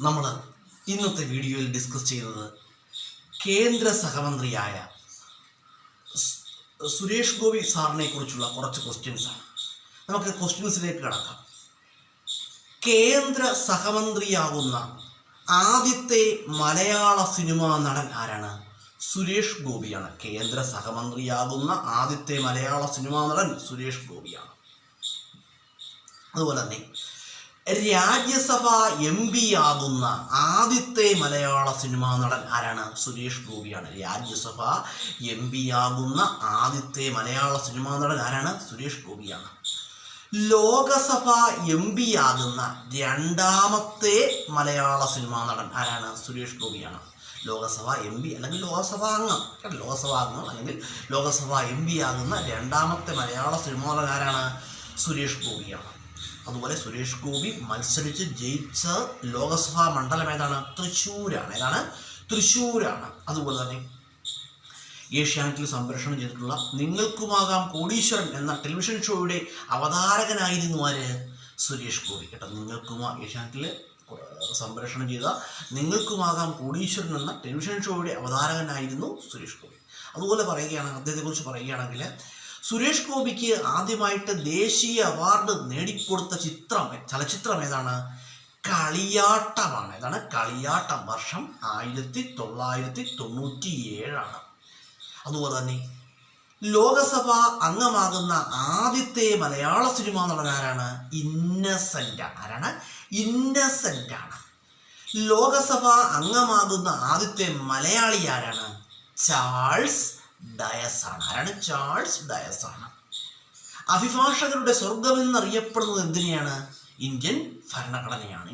നമ്മൾ ഇന്നത്തെ വീഡിയോയിൽ ഡിസ്കസ് ചെയ്യുന്നത് കേന്ദ്ര സഹമന്ത്രിയായ സുരേഷ് ഗോപി സാറിനെ കുറിച്ചുള്ള കുറച്ച് ക്വസ്റ്റ്യൻസാണ്. നമുക്ക് ക്വസ്റ്റ്യൻസിലേക്ക് കടക്കാം. കേന്ദ്ര സഹമന്ത്രിയാകുന്ന ആദ്യത്തെ മലയാള സിനിമാ നടൻ ആരാണ്? സുരേഷ് ഗോപിയാണ്. കേന്ദ്ര സഹമന്ത്രിയാകുന്ന ആദ്യത്തെ മലയാള സിനിമാ നടൻ സുരേഷ് ഗോപിയാണ്. അതുപോലെ തന്നെ രാജ്യസഭ MP ആകുന്ന ആദ്യത്തെ മലയാള സിനിമാ നടൻ ആരാണ്? സുരേഷ് ഗോപിയാണ്. രാജ്യസഭ MP ആകുന്ന ആദ്യത്തെ മലയാള സിനിമാ നടൻ ആരാണ്? സുരേഷ് ഗോപിയാണ്. ലോകസഭ MP ആകുന്ന രണ്ടാമത്തെ മലയാള സിനിമാ നടൻ ആരാണ്? സുരേഷ് ഗോപിയാണ്. ലോകസഭ MP അല്ലെങ്കിൽ ലോകസഭാ അംഗം അല്ലെങ്കിൽ ലോകസഭ MP ആകുന്ന രണ്ടാമത്തെ മലയാള സിനിമാ നടൻ ആരാണ്? സുരേഷ് ഗോപിയാണ്. അതുപോലെ സുരേഷ് ഗോപി മത്സരിച്ച് ജയിച്ച ലോകസഭാ മണ്ഡലം ഏതാണ്? തൃശ്ശൂരാണ്. അതുപോലെ തന്നെ ഏഷ്യാനെറ്റിൽ സംപ്രേഷണം ചെയ്തിട്ടുള്ള നിങ്ങൾക്കുമാകാം കോടീശ്വരൻ എന്ന ടെലിവിഷൻ ഷോയുടെ അവതാരകനായിരുന്നു ആര്? സുരേഷ് ഗോപി. ഏഷ്യാനെറ്റിൽ സംപ്രേഷണം ചെയ്ത നിങ്ങൾക്കുമാകാം കോടീശ്വരൻ എന്ന ടെലിവിഷൻ ഷോയുടെ അവതാരകനായിരുന്നു സുരേഷ് ഗോപി. അതുപോലെ അദ്ദേഹത്തെക്കുറിച്ച് പറയുകയാണെങ്കിൽ സുരേഷ് ഗോപിക്ക് ആദ്യമായിട്ട് ദേശീയ അവാർഡ് നേടിക്കൊടുത്ത ചലച്ചിത്രം ഏതാണ്? കളിയാട്ടമാണ്. കളിയാട്ടം. വർഷം 1997. അതുപോലെ തന്നെ ലോകസഭ അംഗമാകുന്ന ആദ്യത്തെ മലയാള സിനിമാ നടൻ ആരാണ്? ഇന്നസെന്റ് ആണ്. ലോകസഭ അംഗമാകുന്ന ആദ്യത്തെ മലയാളി ആരാണ്? ചാൾസ് ഡയസ് ആണ്. അഭിഭാഷകരുടെ സ്വർഗമെന്നറിയപ്പെടുന്നത് എന്തിനെയാണ്? ഇന്ത്യൻ ഭരണഘടനയാണ്.